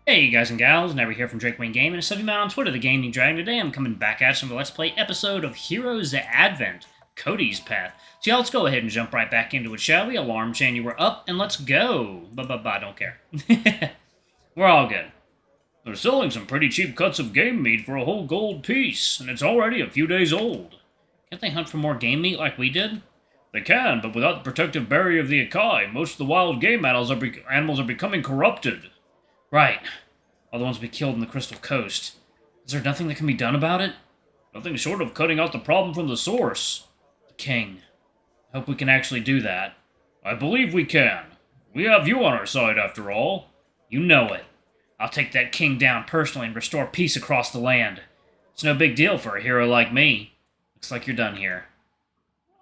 Hey guys and gals, Never here from Drake Wayne Gaming, and Subby on Twitter, the Gaming Dragon. Today I'm coming back at you with a Let's Play episode of Heroes Advent, Kody's Path. So yeah, let's go ahead and jump right back into it, shall we? Alarm chain, you were up, and let's go. I don't care. We're all good. They're selling some pretty cheap cuts of game meat for a whole gold piece, and it's already a few days old. Can't they hunt for more game meat like we did? They can, but without the protective barrier of the Akai, most of the wild game animals are becoming corrupted. Right. All the ones we killed in the Crystal Coast. Is there nothing that can be done about it? Nothing short of cutting out the problem from the source. The king. I hope we can actually do that. I believe we can. We have you on our side, after all. You know it. I'll take that king down personally and restore peace across the land. It's no big deal for a hero like me. Looks like you're done here.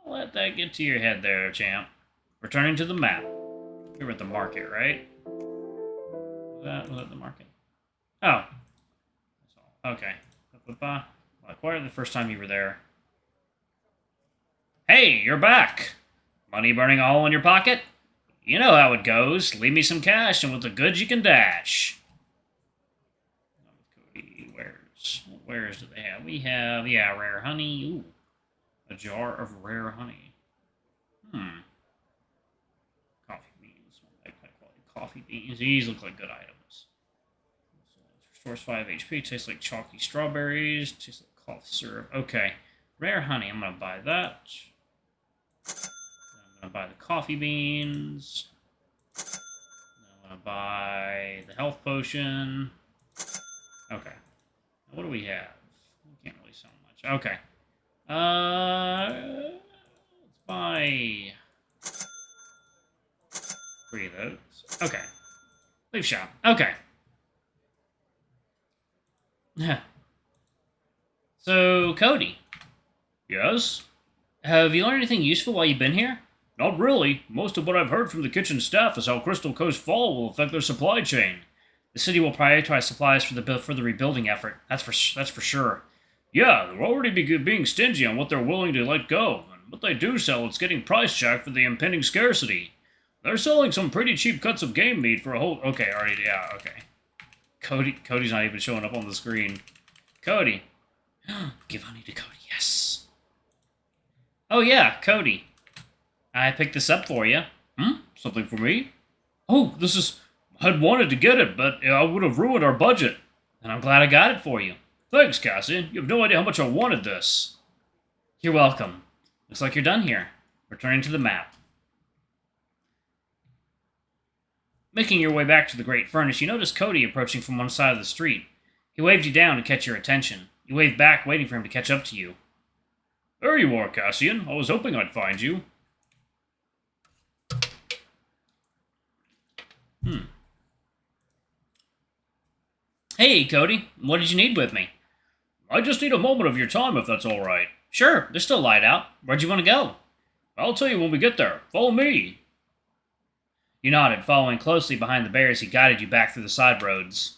I'll let that get to your head there, champ. Returning to the map. We were at the market, right? Was that the market? Oh. Okay. Acquired the first time you were there. Hey, you're back! Money burning a hole in your pocket? You know how it goes. Leave me some cash, and with the goods you can dash. Kody, wares do they have? We have, yeah, rare honey. Ooh. A jar of rare honey. Coffee beans. High quality coffee beans. These look like good items. Restores 5 HP. Tastes like chalky strawberries. Tastes like cough syrup. Okay. Rare honey. I'm going to buy that. I'm going to buy the coffee beans. I'm going to buy the health potion. Okay. Now, what do we have? We can't really sell much. Okay. Let's buy 3 of those. Okay. Leave shop. Okay. So, Kody. Yes? Have you learned anything useful while you've been here? Not really. Most of what I've heard from the kitchen staff is how Crystal Coast Fall will affect their supply chain. The city will prioritize supplies for the rebuilding effort. That's for sure. Yeah, they're already being stingy on what they're willing to let go, and what they do sell, it's getting price jacked for the impending scarcity. They're selling some pretty cheap cuts of game meat for a whole... Okay, already, yeah, okay. Kody's not even showing up on the screen. Kody. Give honey to Kody, yes. Oh yeah, Kody. I picked this up for you. Something for me? Oh, this is... I'd wanted to get it, but I would have ruined our budget. And I'm glad I got it for you. Thanks, Cassian. You have no idea how much I wanted this. You're welcome. Looks like you're done here. Returning to the map. Making your way back to the Great Furnace, you notice Kody approaching from one side of the street. He waved you down to catch your attention. You waved back, waiting for him to catch up to you. There you are, Cassian. I was hoping I'd find you. Hey, Kody. What did you need with me? I just need a moment of your time, if that's all right. Sure, there's still light out. Where'd you want to go? I'll tell you when we get there. Follow me. You nodded, following closely behind the bears. He guided you back through the side roads.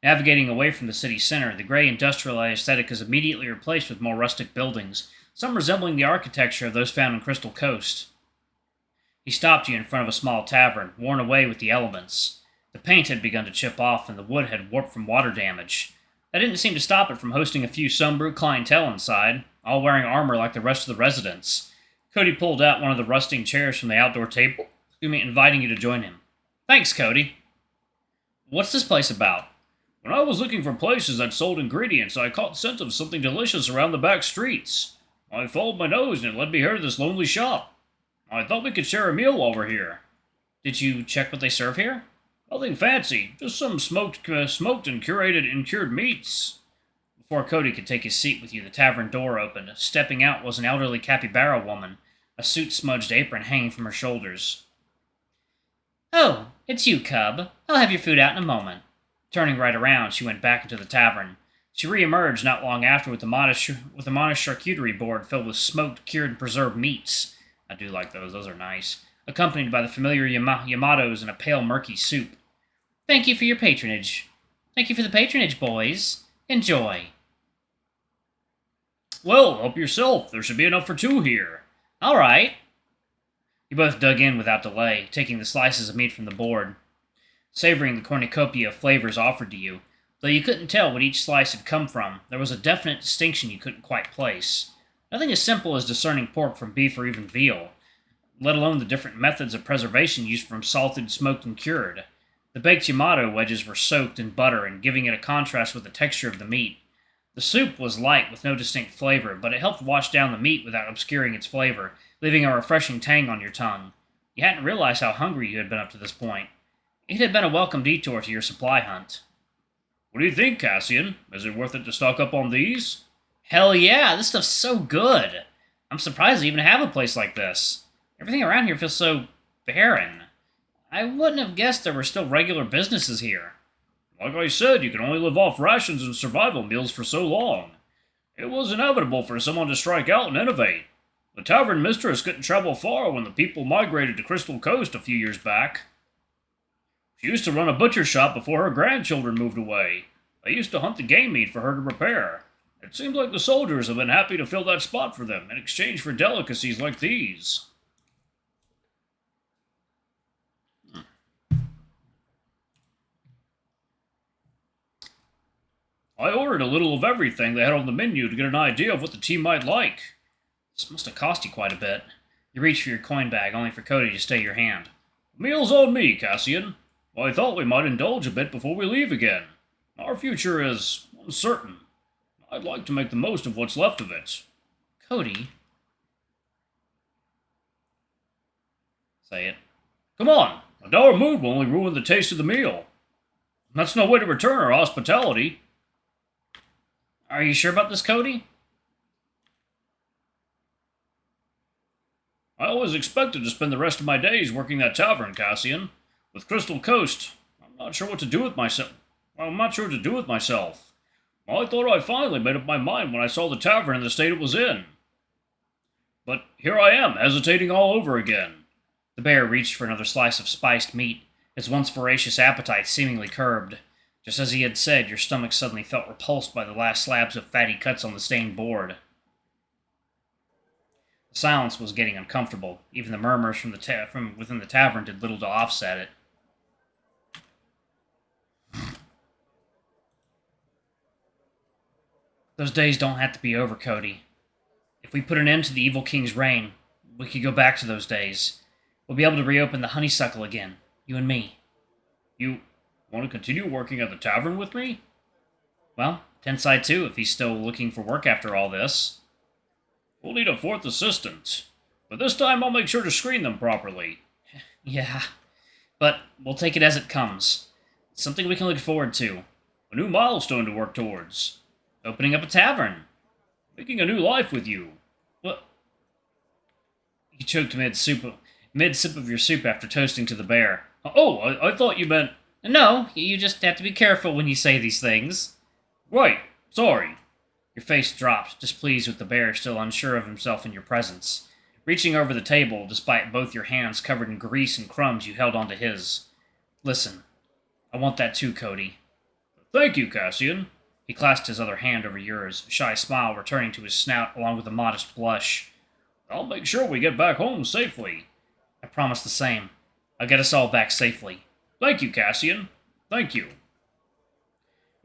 Navigating away from the city center, the gray industrialized aesthetic is immediately replaced with more rustic buildings, some resembling the architecture of those found in Crystal Coast. He stopped you in front of a small tavern, worn away with the elements. The paint had begun to chip off, and the wood had warped from water damage. That didn't seem to stop it from hosting a few sunbrewed clientele inside, all wearing armor like the rest of the residents. Kody pulled out one of the rusting chairs from the outdoor table, inviting you to join him. Thanks, Kody. What's this place about? When I was looking for places that sold ingredients, I caught scent of something delicious around the back streets. I followed my nose and it led me here to this lonely shop. I thought we could share a meal while we're here. Did you check what they serve here? Nothing fancy, just some smoked and curated and cured meats. Before Kody could take his seat with you, the tavern door opened. Stepping out was an elderly capybara woman, a soot-smudged apron hanging from her shoulders. Oh, it's you, cub. I'll have your food out in a moment. Turning right around, she went back into the tavern. She re-emerged not long after with a modest charcuterie board filled with smoked, cured, and preserved meats. I do like those. Those are nice. Accompanied by the familiar Yamatos and a pale, murky soup. Thank you for your patronage. Thank you for the patronage, boys. Enjoy. Well, help yourself. There should be enough for 2 here. All right. You both dug in without delay, taking the slices of meat from the board. savoring the cornucopia of flavors offered to you. Though you couldn't tell what each slice had come from, there was a definite distinction you couldn't quite place. Nothing as simple as discerning pork from beef or even veal, let alone the different methods of preservation used from salted, smoked, and cured. The baked Yamato wedges were soaked in butter and giving it a contrast with the texture of the meat. The soup was light with no distinct flavor, but it helped wash down the meat without obscuring its flavor, leaving a refreshing tang on your tongue. You hadn't realized how hungry you had been up to this point. It had been a welcome detour to your supply hunt. What do you think, Cassian? Is it worth it to stock up on these? Hell yeah, this stuff's so good! I'm surprised to even have a place like this. Everything around here feels so barren. I wouldn't have guessed there were still regular businesses here. Like I said, you can only live off rations and survival meals for so long. It was inevitable for someone to strike out and innovate. The tavern mistress couldn't travel far when the people migrated to Crystal Coast a few years back. She used to run a butcher shop before her grandchildren moved away. They used to hunt the game meat for her to prepare. It seems like the soldiers have been happy to fill that spot for them in exchange for delicacies like these. I ordered a little of everything they had on the menu to get an idea of what the team might like. This must have cost you quite a bit. You reached for your coin bag, only for Kody to stay your hand. Meal's on me, Cassian. I thought we might indulge a bit before we leave again. Our future is uncertain. I'd like to make the most of what's left of it. Kody? Say it. Come on, a dour mood will only ruin the taste of the meal. That's no way to return our hospitality. Are you sure about this, Kody? I always expected to spend the rest of my days working that tavern, Cassian. With Crystal Coast, I'm not sure what to do with myself. I thought I finally made up my mind when I saw the tavern in the state it was in. But here I am, hesitating all over again. The bear reached for another slice of spiced meat, his once voracious appetite seemingly curbed. Just as he had said, your stomach suddenly felt repulsed by the last slabs of fatty cuts on the stained board. The silence was getting uncomfortable. Even the murmurs from within the tavern did little to offset it. Those days don't have to be over, Kody. If we put an end to the evil king's reign, we could go back to those days. We'll be able to reopen the honeysuckle again, you and me. You want to continue working at the tavern with me? Well, Tensai too, if he's still looking for work after all this. We'll need a fourth assistant, but this time I'll make sure to screen them properly. Yeah, but we'll take it as it comes. It's something we can look forward to. A new milestone to work towards. Opening up a tavern. Making a new life with you. What? You choked mid-sip of your soup after toasting to the bear. Oh, I thought you meant... No, you just have to be careful when you say these things. Right, sorry. Your face dropped, displeased with the bear still unsure of himself in your presence. Reaching over the table, despite both your hands covered in grease and crumbs, you held onto his. Listen, I want that too, Kody. Thank you, Cassian. He clasped his other hand over yours, a shy smile returning to his snout along with a modest blush. I'll make sure we get back home safely. I promise the same. I'll get us all back safely. Thank you, Cassian. Thank you.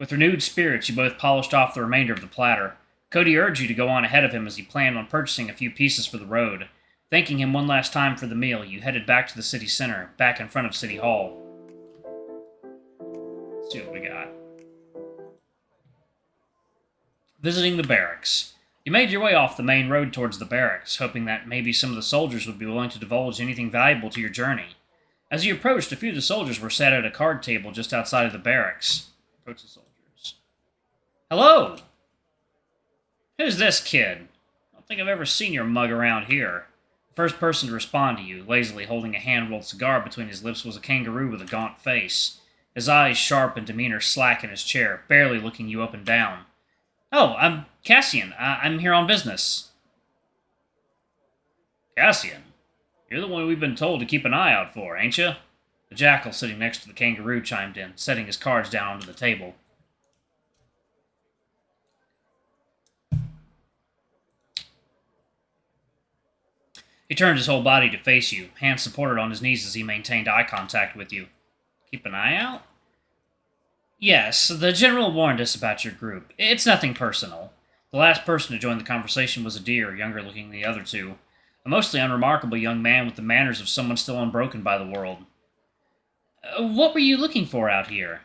With renewed spirits, you both polished off the remainder of the platter. Kody urged you to go on ahead of him as he planned on purchasing a few pieces for the road. Thanking him one last time for the meal, you headed back to the city center, back in front of City Hall. Let's see what we got. Visiting the barracks. You made your way off the main road towards the barracks, hoping that maybe some of the soldiers would be willing to divulge anything valuable to your journey. As you approached, a few of the soldiers were sat at a card table just outside of the barracks. Approach the soldiers. Hello! Who's this kid? I don't think I've ever seen your mug around here. The first person to respond to you, lazily holding a hand-rolled cigar between his lips, was a kangaroo with a gaunt face. His eyes sharp and demeanor slack in his chair, barely looking you up and down. Oh, I'm Cassian. I'm here on business. Cassian? You're the one we've been told to keep an eye out for, ain't you? The jackal sitting next to the kangaroo chimed in, setting his cards down onto the table. He turned his whole body to face you, hands supported on his knees as he maintained eye contact with you. Keep an eye out? Yes, the General warned us about your group. It's nothing personal. The last person to join the conversation was a deer, younger looking than the other two. A mostly unremarkable young man with the manners of someone still unbroken by the world. What were you looking for out here?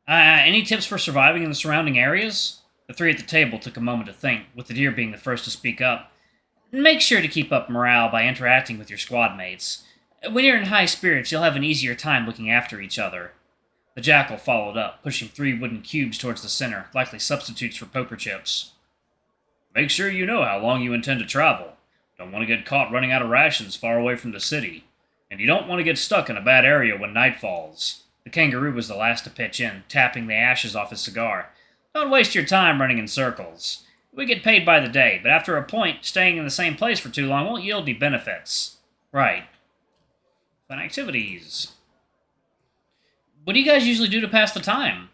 Any tips for surviving in the surrounding areas? The three at the table took a moment to think, with the deer being the first to speak up. Make sure to keep up morale by interacting with your squad mates. When you're in high spirits, you'll have an easier time looking after each other. The jackal followed up, pushing 3 wooden cubes towards the center, likely substitutes for poker chips. Make sure you know how long you intend to travel. Don't want to get caught running out of rations far away from the city. And you don't want to get stuck in a bad area when night falls. The kangaroo was the last to pitch in, tapping the ashes off his cigar. Don't waste your time running in circles. We get paid by the day, but after a point, staying in the same place for too long won't yield any benefits. Right. Fun activities. What do you guys usually do to pass the time?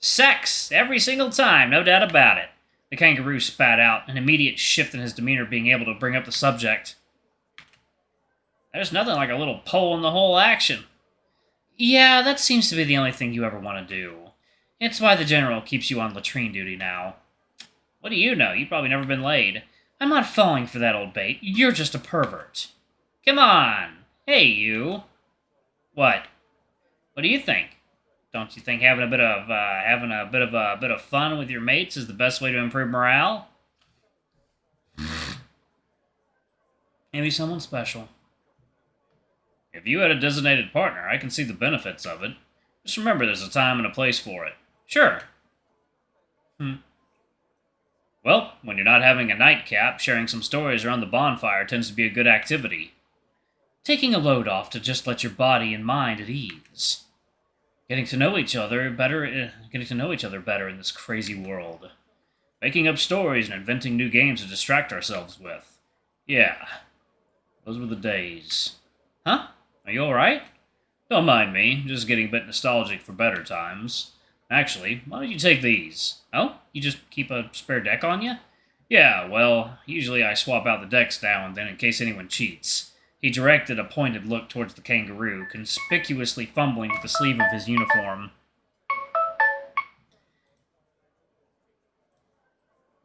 Sex! Every single time, no doubt about it. The kangaroo spat out, an immediate shift in his demeanor being able to bring up the subject. There's nothing like a little pole in the whole action. Yeah, that seems to be the only thing you ever want to do. It's why the General keeps you on latrine duty now. What do you know? You've probably never been laid. I'm not falling for that old bait. You're just a pervert. Come on. Hey, you. What? What do you think? Don't you think having a bit of fun with your mates is the best way to improve morale? Maybe someone special. If you had a designated partner, I can see the benefits of it. Just remember there's a time and a place for it. Sure. Well, when you're not having a nightcap, sharing some stories around the bonfire tends to be a good activity. Taking a load off to just let your body and mind at ease. Getting to know each other better in this crazy world. Making up stories and inventing new games to distract ourselves with. Yeah, those were the days. Huh? Are you alright? Don't mind me, just getting a bit nostalgic for better times. Actually, why don't you take these? Oh? You just keep a spare deck on you? Yeah, well, usually I swap out the decks now and then in case anyone cheats. He directed a pointed look towards the kangaroo, conspicuously fumbling with the sleeve of his uniform.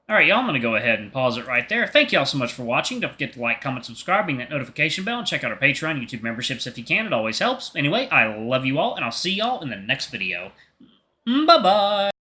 Alright, y'all, I'm going to go ahead and pause it right there. Thank y'all so much for watching. Don't forget to like, comment, subscribe, ring that notification bell, and check out our Patreon, YouTube memberships if you can. It always helps. Anyway, I love you all, and I'll see y'all in the next video. Bye-bye!